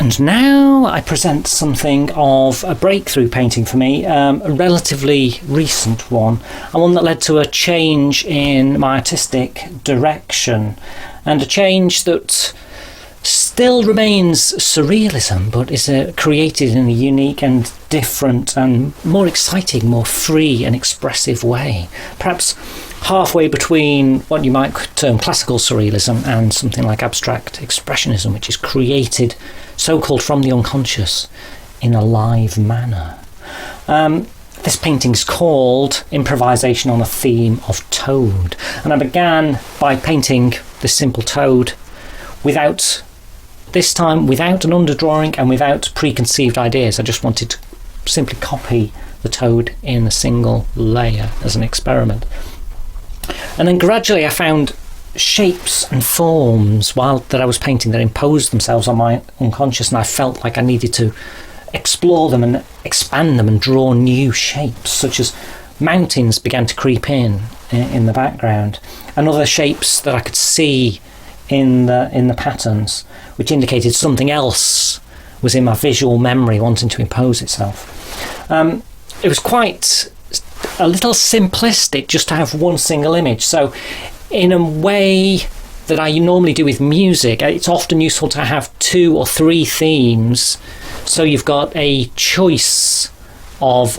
And now I present something of a breakthrough painting for me, a relatively recent one, and one that led to a change in my artistic direction, and a change that still remains surrealism, but is created in a unique and different and more exciting, more free and expressive way. Perhaps halfway between what you might term classical surrealism and something like abstract expressionism, which is created so-called from the unconscious in a live manner. This painting is called Improvisation on a Theme of Toad, and I began by painting this simple toad this time without an underdrawing and without preconceived ideas. I just wanted to simply copy the toad in a single layer as an experiment. And then gradually I found shapes and forms that I was painting that imposed themselves on my unconscious, and I felt like I needed to explore them and expand them and draw new shapes, such as mountains began to creep in the background, and other shapes that I could see in the patterns, which indicated something else was in my visual memory wanting to impose itself. It was quite a little simplistic just to have one single image. So in a way that I normally do with music, it's often useful to have 2 or 3 themes, so you've got a choice of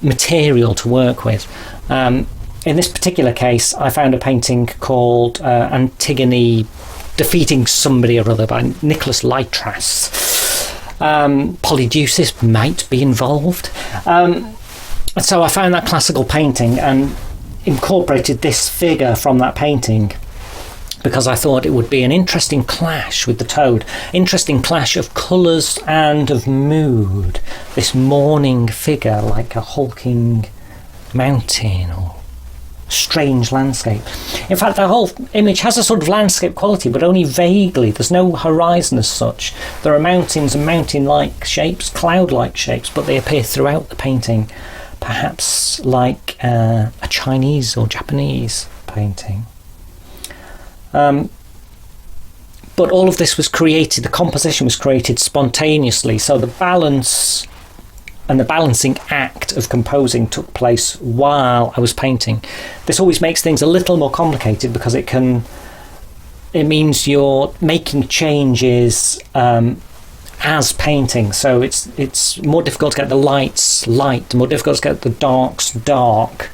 material to work with. In this particular case, I found a painting called Antigone Defeating Somebody or Other by Nicholas Lytras. Polydeuces might be involved. So I found that classical painting and incorporated this figure from that painting because I thought it would be an interesting clash with the toad, interesting clash of colours and of mood. This mourning figure like a hulking mountain or strange landscape. In fact, the whole image has a sort of landscape quality, but only vaguely. There's no horizon as such. There are mountains and mountain-like shapes, cloud-like shapes, but they appear throughout the painting, perhaps like a Chinese or Japanese painting. But all of this was created, the composition was created spontaneously, so the balance and the balancing act of composing took place while I was painting. This always makes things a little more complicated because it means you're making changes as painting, so it's more difficult to get the lights light, more difficult to get the darks dark,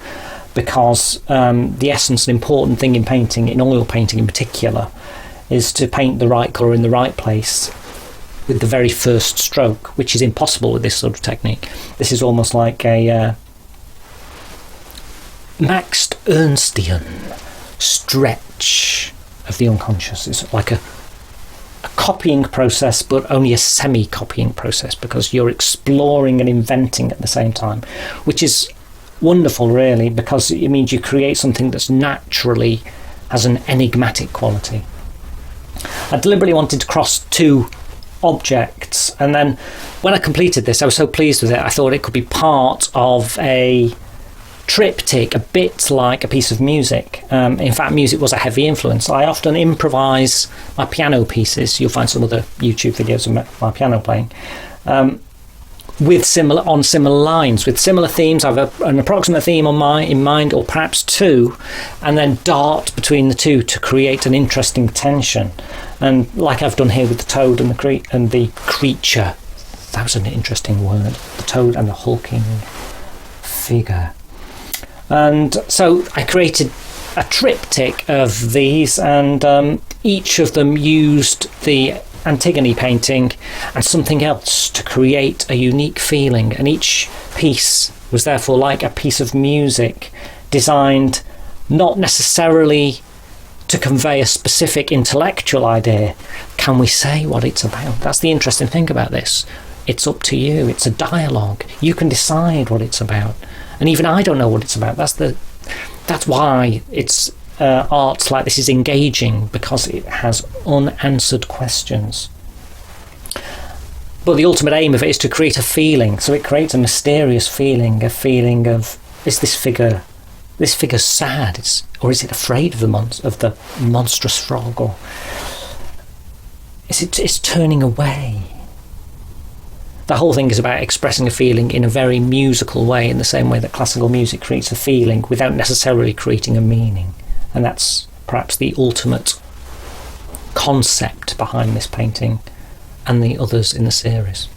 because the essence and important thing in painting, in oil painting in particular, is to paint the right colour in the right place with the very first stroke, which is impossible with this sort of technique. This is almost like a Max Ernstian stretch of the unconscious. It's like a copying process, but only a semi-copying process, because you're exploring and inventing at the same time, which is wonderful really, because it means you create something that's naturally has an enigmatic quality. I deliberately wanted to cross 2 objects, and then when I completed this I was so pleased with it, I thought it could be part of a triptych, a bit like a piece of music. In fact, music was a heavy influence. I often improvise my piano pieces. You'll find some other YouTube videos of my piano playing with similar lines, with similar themes. I have an approximate theme in mind, or perhaps 2, and then dart between the 2 to create an interesting tension. And like I've done here with the toad and the creature, that was an interesting word, the toad and the hulking figure. And so I created a triptych of these, and each of them used the Antigone painting and something else to create a unique feeling, and each piece was therefore like a piece of music designed not necessarily to convey a specific intellectual idea. Can we say what it's about? That's the interesting thing about this. It's up to you. It's a dialogue. You can decide what it's about, and even I don't know what it's about. That's why it's art like this is engaging, because it has unanswered questions. But the ultimate aim of it is to create a feeling. So it creates a mysterious feeling, a feeling of, is this figure sad, or is it afraid of the monstrous frog, or is it's turning away? the whole thing is about expressing a feeling in a very musical way, in the same way that classical music creates a feeling without necessarily creating a meaning. And that's perhaps the ultimate concept behind this painting and the others in the series.